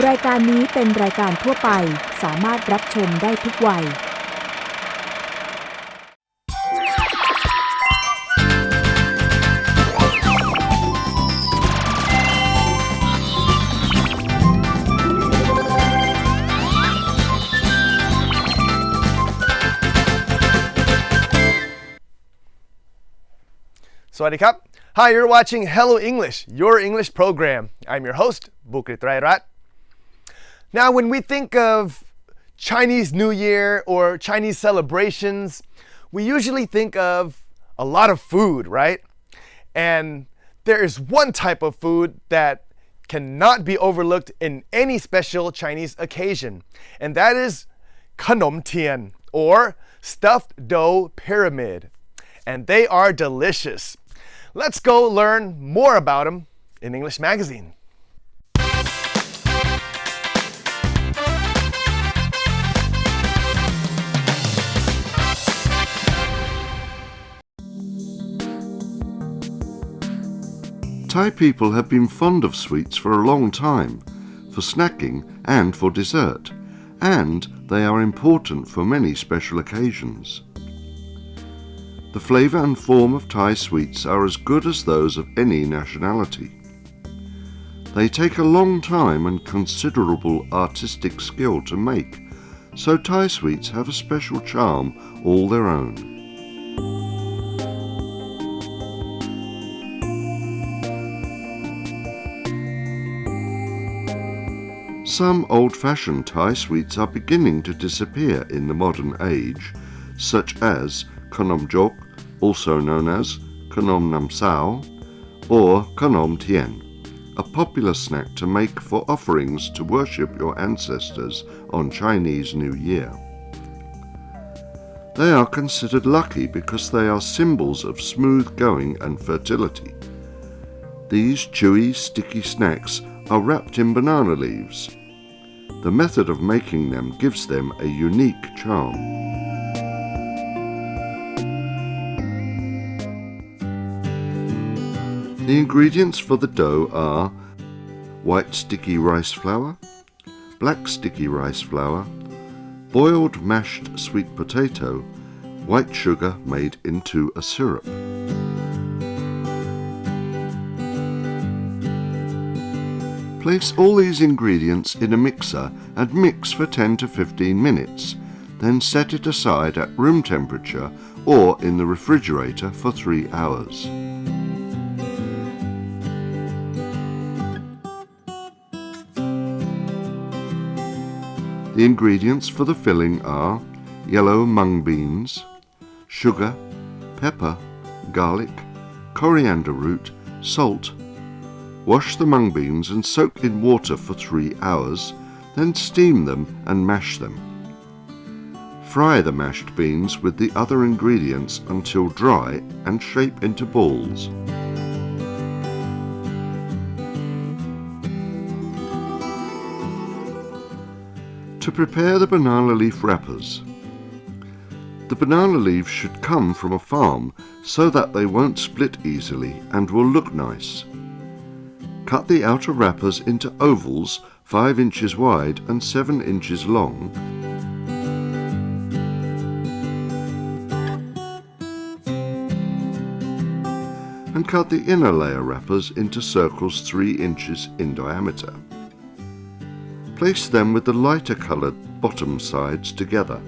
รายการนี้เป็นรายการทั่วไปสามารถรับชมได้ทุกวัยสวัสดีครับ Hi, you're watching Hello English, your English program. I'm your host, Bukrit Rairat. Now, when we think of Chinese New Year or Chinese celebrations, we usually think of a lot of food, right? And there is one type of food that cannot be overlooked in any special Chinese occasion, and that is ขนมเทียน or stuffed dough pyramid. And they are delicious. Let's go learn more about them in English Magazine. Thai people have been fond of sweets for a long time, for snacking and for dessert, and they are important for many special occasions. The flavour and form of Thai sweets are as good as those of any nationality. They take a long time and considerable artistic skill to make, so Thai sweets have a special charm all their own. Some old-fashioned Thai sweets are beginning to disappear in the modern age, such as khnom jok, also known as khnom nam sao, or khnom tien, a popular snack to make for offerings to worship your ancestors on Chinese New Year. They are considered lucky because they are symbols of smooth going and fertility. These chewy, sticky snacks are wrapped in banana leaves. The method of making them gives them a unique charm. The ingredients for the dough are white sticky rice flour, black sticky rice flour, boiled mashed sweet potato, white sugar made into a syrup. Place all these ingredients in a mixer and mix for 10 to 15 minutes, then set it aside at room temperature or in the refrigerator for 3 hours. The ingredients for the filling are yellow mung beans, sugar, pepper, garlic, coriander root, salt. Wash the mung beans and soak in water for 3 hours, then steam them and mash them. Fry the mashed beans with the other ingredients until dry and shape into balls. To prepare the banana leaf wrappers. The banana leaves should come from a farm so that they won't split easily and will look nice. Cut the outer wrappers into ovals 5 inches wide and 7 inches long. And cut the inner layer wrappers into circles 3 inches in diameter. Place them with the lighter coloured bottom sides together.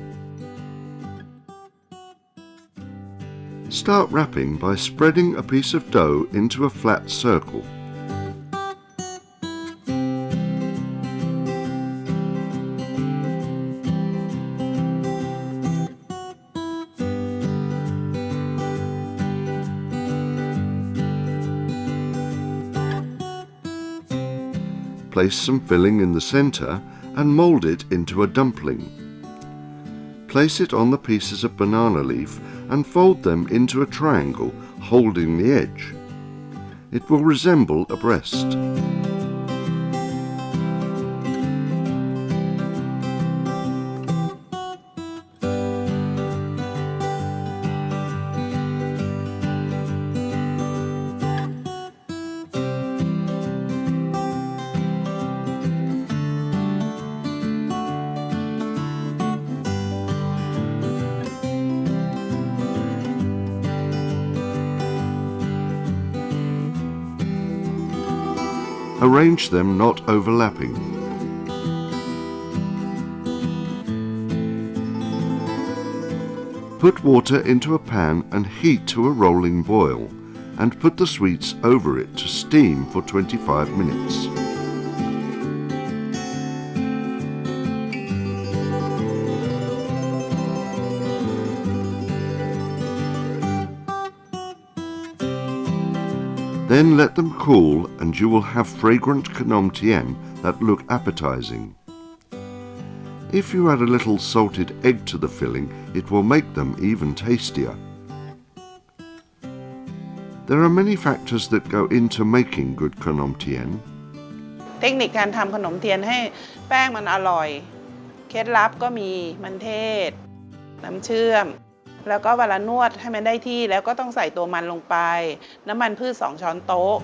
Start wrapping by spreading a piece of dough into a flat circle. Place some filling in the centre and mould it into a dumpling. Place it on the pieces of banana leaf and fold them into a triangle, holding the edge. It will resemble a breast. Arrange them not overlapping. Put water into a pan and heat to a rolling boil, and put the sweets over it to steam for 25 minutes. Then let them cool and you will have fragrant khnom tien that look appetizing. If you add a little salted egg to the filling, it will make them even tastier. There are many factors that go into making good khnom tien. เทคนิคการทำขนมเทียนให้แป้งมันอร่อยเคล็ดลับก็มีมันเทศน้ำเชื่อมแล้วก็เวลานวดให้มันได้ที่แล้วก็ต้องใส่ตัวมันลงไปน้ำมันพืช2 ช้อนโต๊ะ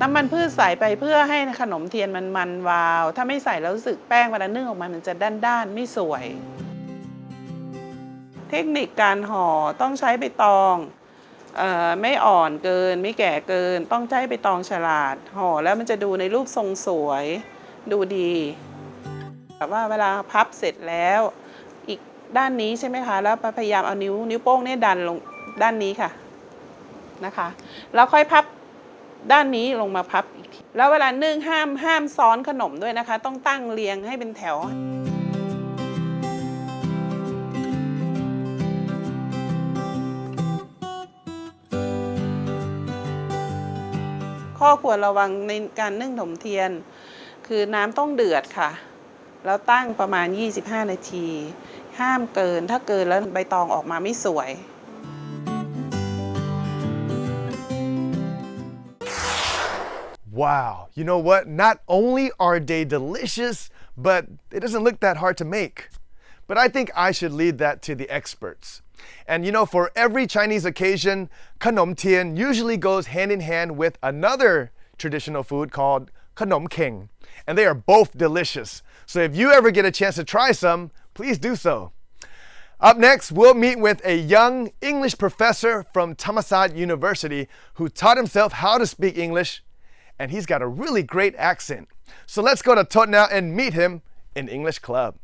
น้ำมันพืชใส่ไปเพื่อให้ขนมเทียนมันวาวถ้าไม่ใส่แล้วรู้สึกแป้งเวลานึ่งออกมามันจะด้านๆไม่สวยเทคนิคการห่อต้องใช้ใบตองไม่อ่อนเกินไม่แก่เกินต้องใช้ใบตองฉลาดห่อแล้วมันจะดูในรูปทรงสวยดูดีแบบว่าเวลาพับเสร็จแล้วอีกด้านนี้ใช่ไหมคะแล้วพยายามเอานิ้วโป้งเนี่ยดันลงด้านนี้ค่ะนะคะแล้วค่อยพับด้านนี้ลงมาพับอีกทีแล้วเวลานึ่งห้ามซ้อนขนมด้วยนะคะต้องตั้งเรียงให้เป็นแถวข้อควรระวังในการนึ่งขนมเทียนคือน้ำต้องเดือดค่ะแล้วตั้งประมาณ25 นาทีห้ามเกินถ้าเกินแล้วใบตองออกมาไม่สวย Wow, you know what? Not only are they delicious, but it doesn't look that hard to make. But I think I should leave that to the experts. And you know, for every Chinese occasion, khnom tien usually goes hand in hand with another traditional food called khnom keng. And they are both delicious. So if you ever get a chance to try some, please do so. Up next, we'll meet with a young English professor from Thammasat University who taught himself how to speak English, and he's got a really great accent. So let's go to Tot now and meet him in English Club.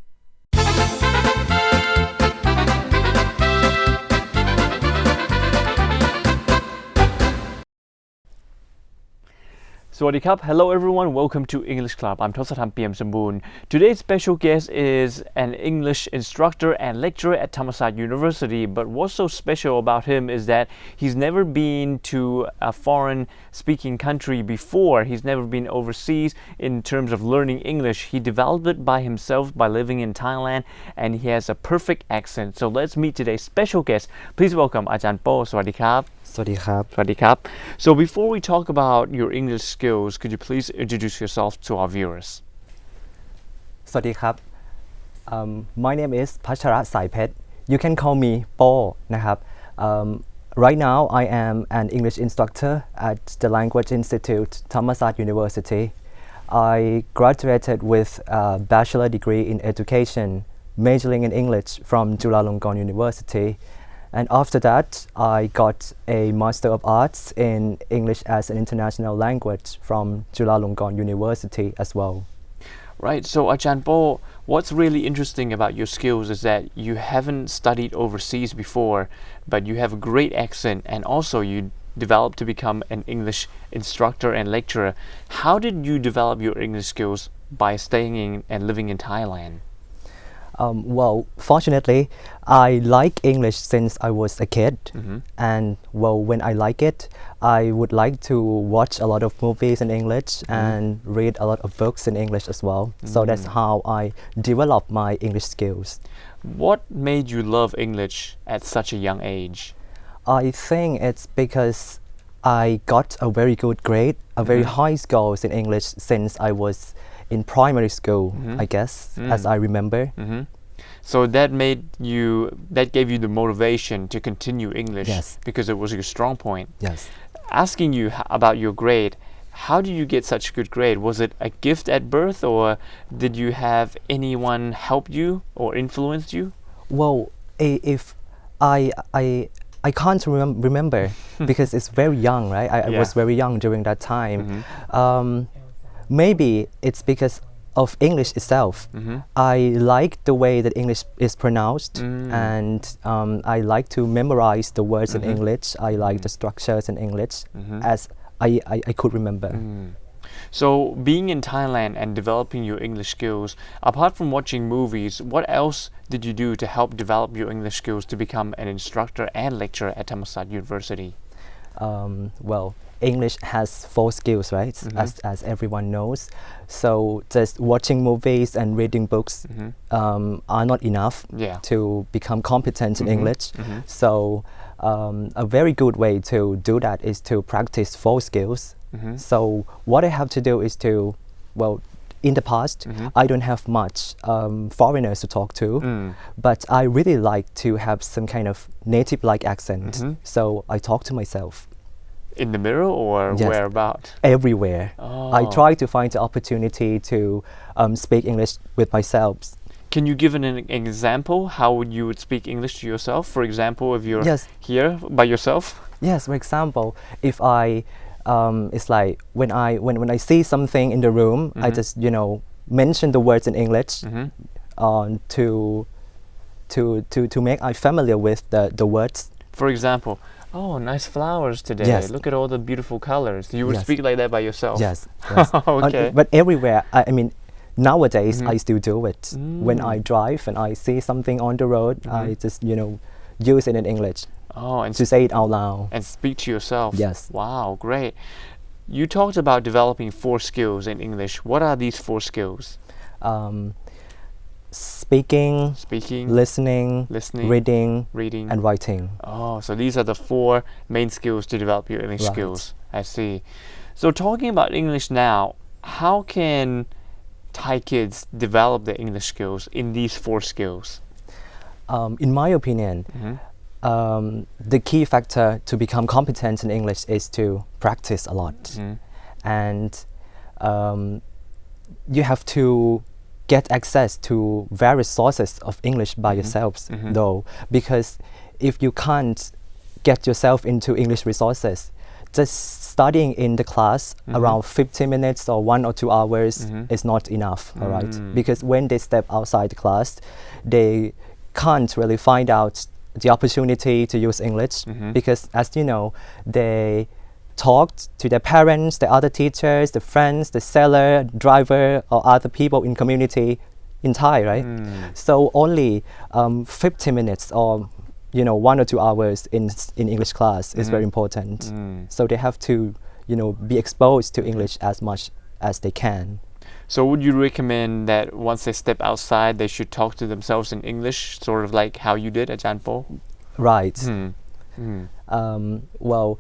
Sawadee Krap. Hello everyone, welcome to English Club. I'm Tosatham PM Samboon. Today's special guest is an English instructor and lecturer at Thammasat University, but what's so special about him is that he's never been to a foreign speaking country before. He's never been overseas in terms of learning English. He developed it by himself by living in Thailand, and he has a perfect accent. So let's meet today's special guest. Please welcome Ajahn Po. Sawadee Krap. สวัสดีครับ Sawadee Krap. So before we talk about your English skills, could you please introduce yourself to our viewers? สวัสดีครับ My name is พัชระสายเพชร You can call me โป้นะครับ Right now I am an English instructor at the Language Institute Thammasat University. I graduated with a bachelor degree in education, majoring in English from Chulalongkorn University.And after that, I got a Master of Arts in English as an International Language from Chulalongkorn University as well. Right, so Ajahn Po, what's really interesting about your skills is that you haven't studied overseas before, but you have a great accent and also you developed to become an English instructor and lecturer. How did you develop your English skills by staying in and living in Thailand?Well, fortunately, I like English since I was a kid. And well, when I like it, I would like to watch a lot of movies in English and read a lot of books in English as well. So that's how I developed my English skills. What made you love English at such a young age? I think it's because I got a very good grade, a very high scores in English since I was in primary school, I guess, as I remember. So that gave you the motivation to continue English because it was your strong point. Yes. Asking you about your grade, how did you get such a good grade? Was it a gift at birth or did you have anyone help you or influence you? Well, if I can't remember because it's very young, right? I was very young during that time. Maybe it's because of English itself. I like the way that English is pronounced, and I like to memorize the words in English. I like the structures in English as I could remember. So, being in Thailand and developing your English skills, apart from watching movies, what else did you do to help develop your English skills to become an instructor and lecturer at Thammasat University? Well, English has 4 skills, right? As everyone knows. So just watching movies and reading books are not enough to become competent in English. So a very good way to do that is to practice 4 skills. So what I have to do is to, well, in the past, I don't have much foreigners to talk to, but I really like to have some kind of native-like accent. So I talk to myself. In the mirror or Yes. whereabout? Everywhere. I try to find the opportunity to speak English with myself. Can you give an example how you would speak English to yourself? For example, if you're Yes. here by yourself? Yes, for example, if I, it's like when I see something in the room, I just mention the words in English to make I familiar with the words. For example, oh, nice flowers today. Yes. Look at all the beautiful colors. You would Yes. speak like that by yourself? Yes. Yes. Okay. But everywhere, I mean, nowadays I still do it. When I drive and I see something on the road, I just use it in English Oh, and to say it out loud. and speak to yourself. Yes. Wow, great. You talked about developing 4 skills in English. What are these 4 skills? Speaking, Speaking, listening, reading, reading, and writing. Oh, so these are the 4 main skills to develop your English Right. skills. I see. So talking about English now, how can Thai kids develop their English skills in these 4 skills? In my opinion, the key factor to become competent in English is to practice a lot. And you have to get access to various sources of English by yourselves, though, because if you can't get yourself into English resources, just studying in the class around 50 minutes or 1 or 2 hours is not enough, all right? Because when they step outside the class, they can't really find out the opportunity to use English because, as you know, they talked to their parents, the other teachers, the friends, the seller, driver, or other people in community in Thai, right? So only 50 minutes or 1 or 2 hours in English class is very important. So they have to be exposed to English as much as they can. So would you recommend that once they step outside, they should talk to themselves in English, sort of like how you did at Janpo? Right. Well,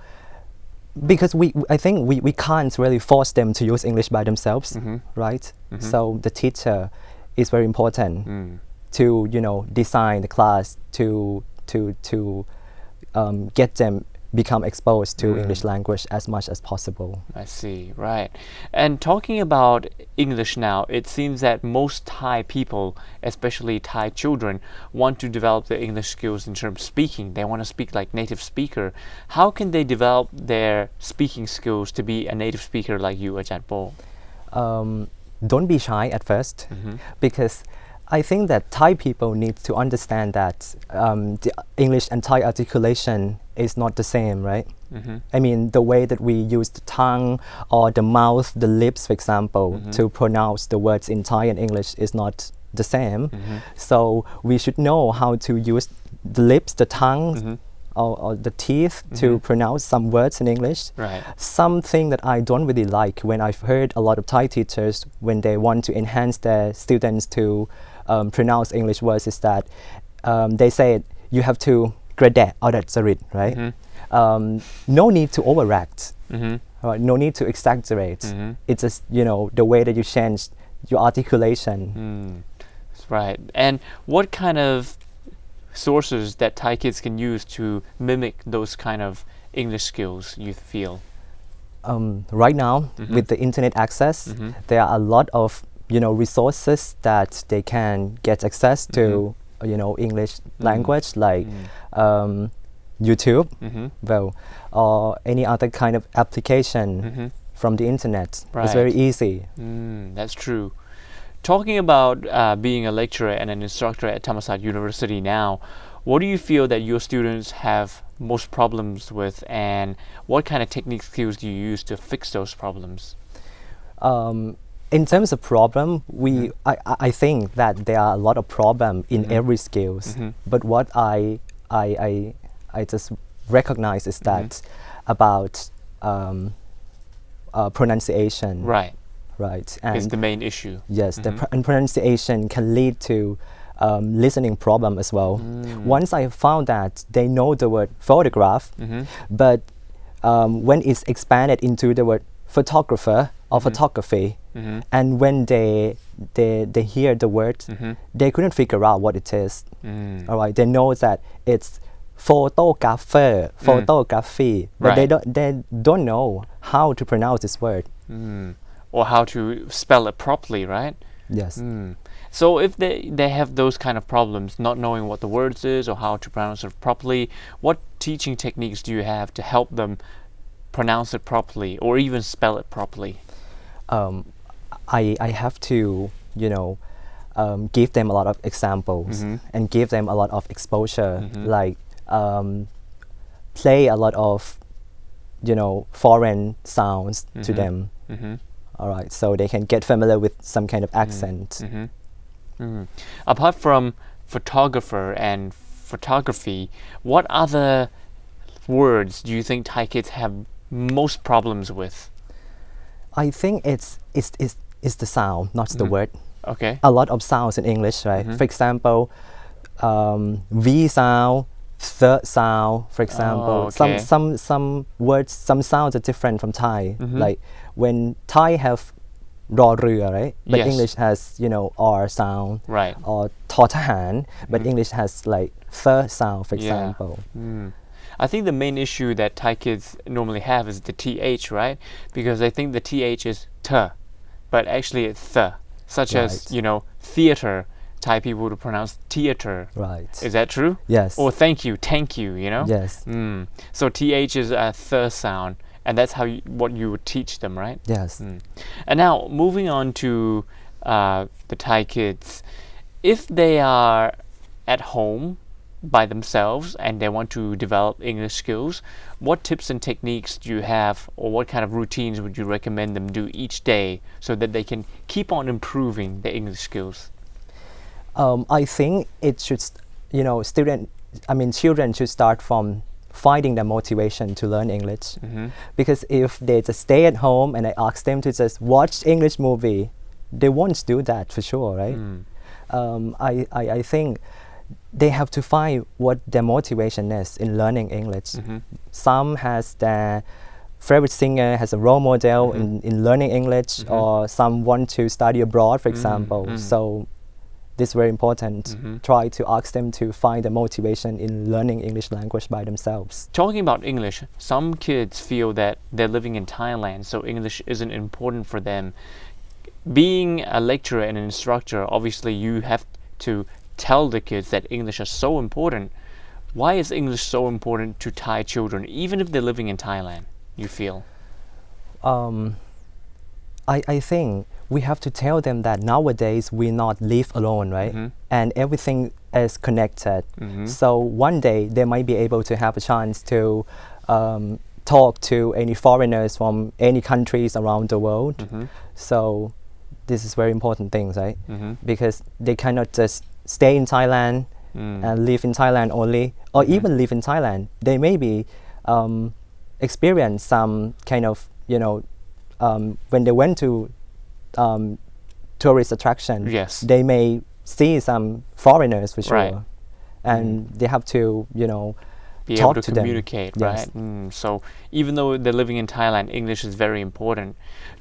because I think we can't really force them to use English by themselves, right? So the teacher is very important to design the class to get them become exposed to English language as much as possible. I see, right. And talking about English now, it seems that most Thai people, especially Thai children, want to develop their English skills in terms of speaking. They want to speak like native speaker. How can they develop their speaking skills to be a native speaker like you, Ajahn Po? Don't be shy at first, because I think that Thai people need to understand that the English and Thai articulation is not the same, right? I mean, the way that we use the tongue or the mouth, the lips, for example, to pronounce the words in Thai and English is not the same. So we should know how to use the lips, the tongue, or the teeth to pronounce some words in English. Right. Something that I don't really like when I've heard a lot of Thai teachers when they want to enhance their students to pronounce English words is that they say you have to grade or that's it, right? No need to overact, right? No need to exaggerate. It's just the way that you change your articulation. Right. And what kind of sources that Thai kids can use to mimic those kind of English skills you feel? Right now, with the internet access, there are a lot of resources that they can get access to English language, like YouTube, well, or any other kind of application from the internet. Right. It's very easy. That's true. Talking about being a lecturer and an instructor at Thammasat University now, what do you feel that your students have most problems with, and what kind of technique skills do you use to fix those problems? In terms of problem, I think that there are a lot of problem in every skills. But what I just recognize is that about pronunciation. Right. Right. Is the main issue. Yes, and pronunciation can lead to listening problem as well. Once I found that they know the word photograph, but when it's expanded into the word photographer or photography, and when they hear the word, they couldn't figure out what it is. All right, they know that it's photographer, photography, but they don't know how to pronounce this word. Or how to spell it properly, right? Yes. So if they have those kind of problems, not knowing what the words is or how to pronounce it properly, what teaching techniques do you have to help them pronounce it properly or even spell it properly? I have to, give them a lot of examples and give them a lot of exposure, like play a lot of, foreign sounds to them. All right, so they can get familiar with some kind of accent. Apart from photographer and photography, what other words do you think Thai kids have most problems with? I think it's the sound, not the word. Okay. A lot of sounds in English, right? For example, V sound, the sound, for example. okay. Some words, some sounds are different from Thai. Like when Thai have rอเรือ, right? But Yes. English has, R sound. Right. Or ทอทหาร, but English has like the sound, for example. I think the main issue that Thai kids normally have is the TH, right? Because they think the TH is T, but actually it's the. Such as, theater. Thai people would pronounce theater. Right. Is that true? Yes. Or thank you, Yes. So TH is a th sound, and that's what you would teach them, right? Yes. And now, moving on to the Thai kids. If they are at home by themselves and they want to develop English skills, what tips and techniques do you have, or what kind of routines would you recommend them do each day so that they can keep on improving their English skills? I think it should, children should start from finding the motivation to learn English. Because if they just stay at home and I ask them to just watch English movie, they won't do that for sure, right? I think they have to find what their motivation is in learning English. Some has their favorite singer, has a role model in learning English, or some want to study abroad, for example. So this is very important. Try to ask them to find the motivation in learning English language by themselves. Talking about English, some kids feel that they're living in Thailand, so English isn't important for them. Being a lecturer and an instructor, obviously you have to tell the kids that English is so important. Why is English so important to Thai children, even if they're living in Thailand, you feel? I think we have to tell them that nowadays we not live alone, right? And everything is connected. So one day they might be able to have a chance to talk to any foreigners from any countries around the world. So this is very important things, right? Because they cannot just stay in Thailand and live in Thailand only, or even live in Thailand. They maybe experience some kind of, when they went to tourist attraction, Yes. they may see some foreigners for sure. Right. And they have to, Be talk able to them. communicate, Yes. right? So even though they're living in Thailand, English is very important.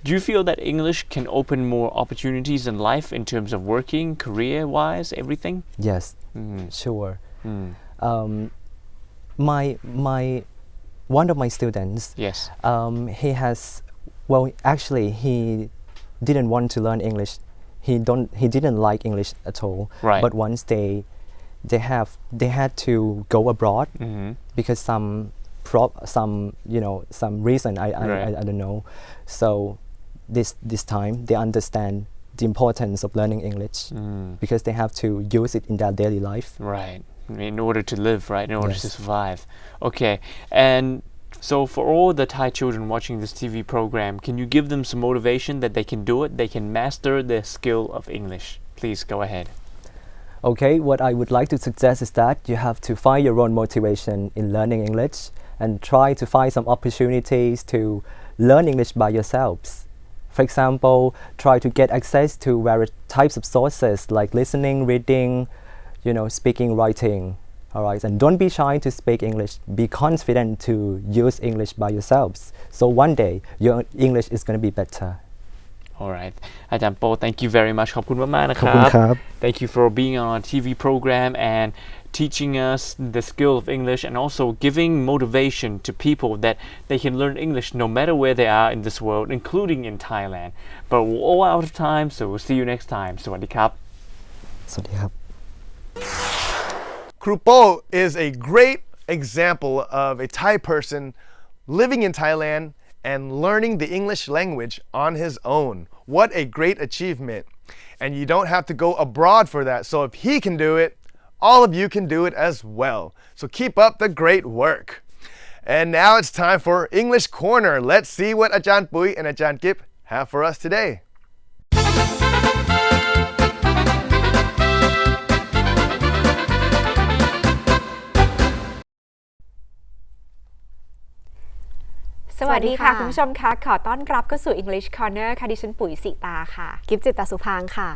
Do you feel that English can open more opportunities in life in terms of working, career-wise, everything? Yes, sure. One of my students, Yes. he has, actually he didn't want to learn English. He didn't like English at all. Right. But once they had to go abroad because some some reason I don't know. So this time they understand the importance of learning English because they have to use it in their daily life. Right. In order to live, right? In order Yes. to survive. Okay. And so for all the Thai children watching this TV program, can you give them some motivation that they can do it? They can master the skill of English. Please go ahead. Okay, what I would like to suggest is that you have to find your own motivation in learning English and try to find some opportunities to learn English by yourselves. For example, try to get access to various types of sources like listening, reading, speaking, writing. All right, and don't be shy to speak English. Be confident to use English by yourselves. So one day your English is going to be better. Alright อาจารย์โป thank you very much ขอบคุณมากๆนะค ขอบ รั คุณครับ Thank you for being on our TV program and teaching us the skill of English and also giving motivation to people that they can learn English no matter where they are in this world, including in Thailand. But we're all out of time, so we'll see you next time. สวัสดีครับ สวัสดีครับ Krupo is a great example of a Thai person living in Thailand and learning the English language on his own. What a great achievement. And you don't have to go abroad for that. So if he can do it, all of you can do it as well. So keep up the great work. And now it's time for English Corner. Let's see what Ajahn Pui and Ajahn Kip have for us today.สวัสดีค่ะคุณผู้ชมคะขอต้อนรับเข้าสู่ English Corner ค่ะดิฉันปุ๋ยสิตาค่ะ กิฟจิตตสุพางค์ค่ะ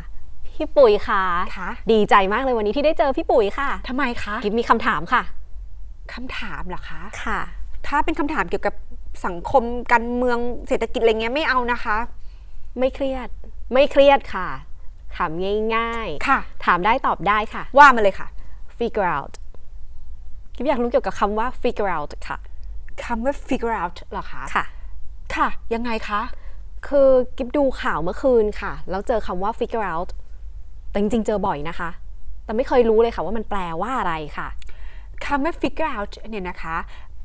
พี่ปุ๋ยค่ะ ค่ะ ดีใจมากเลยวันนี้ที่ได้เจอพี่ปุ๋ยค่ะ ทำไมคะ กิฟมีคำถามค่ะ คำถามเหรอคะ ค่ะ ถ้าเป็นคำถามเกี่ยวกับสังคมการเมืองเศรษฐกิจอะไรเงี้ยไม่เอานะคะ ไม่เครียดไม่เครียดค่ะถามง่ายๆ ค่ะ ถามได้ตอบได้ค่ะ ว่ามาเลยค่ะ figure out กิฟอยากรู้เกี่ยวกับคำว่า figure out ค่ะ คำว่า figure out เหรอคะ ค่ะ ค่ะยังไงคะ คือกิฟดูข่าวเมื่อคืนค่ะแล้วเจอคำว่า figure out แต่จริงๆเจอบ่อยนะคะ แต่ไม่เคยรู้เลยค่ะว่ามันแปลว่าอะไรค่ะ คำว่า figure out เนี่ยนะคะ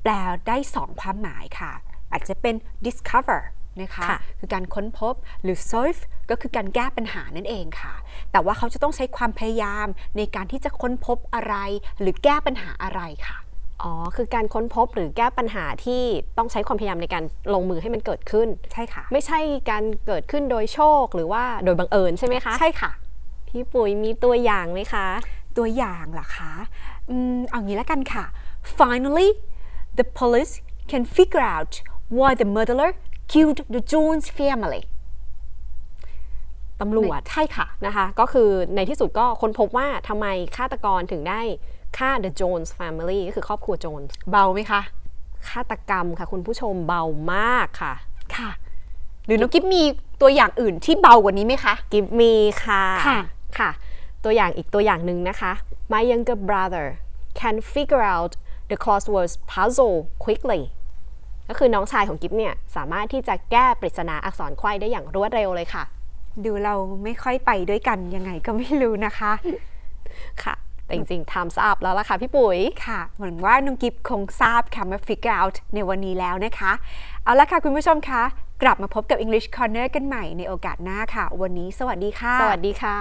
แปลได้2ความหมายค่ะอาจจะเป็น discover นะคะ ค่ะ คือการค้นพบหรือ solve ก็คือการแก้ปัญหานั่นเองค่ะแต่ว่าเขาจะต้องใช้ความพยายามในการที่จะค้นพบอะไรหรือแก้ปัญหาอะไรค่ะ อ๋อคือการค้นพบหรือแก้ปัญหาที่ต้องใช้ความพยายามในการลงมือให้มันเกิดขึ้น ใช่ค่ะ ไม่ใช่การเกิดขึ้นโดยโชคหรือว่าโดยบังเอิญใช่ไหมคะ ใช่ค่ะ พี่ปุ๋ยมีตัวอย่างไหมคะ ตัวอย่างเหรอคะเอางี้แล้วกันค่ะ Finally the police can figure out why the murderer killed the Jones family ตำรวจ ใช่ค่ะ นะคะก็คือในที่สุดก็ค้นพบว่าทำไมฆาตกรถึงได้ฆ่า The Jones Family ก็คือครอบครัวโจนส์ เบาไหมคะ ฆาตกรรมค่ะคุณผู้ชมเบามากค่ะ ค่ะ หรือน้องกิ๊บมีตัวอย่างอื่นที่เบากว่านี้ไหมคะ กิฟมีค่ะ ค่ะ ค่ะ ตัวอย่างอีกตัวอย่างหนึ่งนะคะ My younger brother can figure out the crosswords puzzle quickly ก็คือน้องชายของกิฟเนี่ยสามารถที่จะแก้ปริศนาอักษรไขว้ได้อย่างรวดเร็วเลยค่ะ ดูเราไม่ค่อยไปด้วยกันยังไงก็ไม่รู้นะคะ ค่ะแต่จริงๆ time's up แล้วล่ะค่ะพี่ปุ๋ย ค่ะหวังว่าน้องกิฟคงทราบคำว่า figure out ในวันนี้แล้วนะคะ เอาละค่ะคุณผู้ชมคะกลับมาพบกับ English Corner กันใหม่ในโอกาสหน้าค่ะ วันนี้สวัสดีค่ะ สวัสดีค่ะ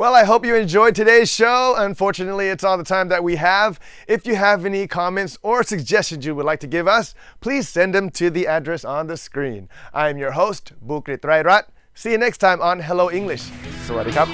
Well, I hope you enjoyed today's show. Unfortunately, it's all the time that we have. If you have any comments or suggestions you would like to give us, please send them to the address on the screen. I am your host, Bukrit Rairat. See you next time on Hello English. Sawadee krap.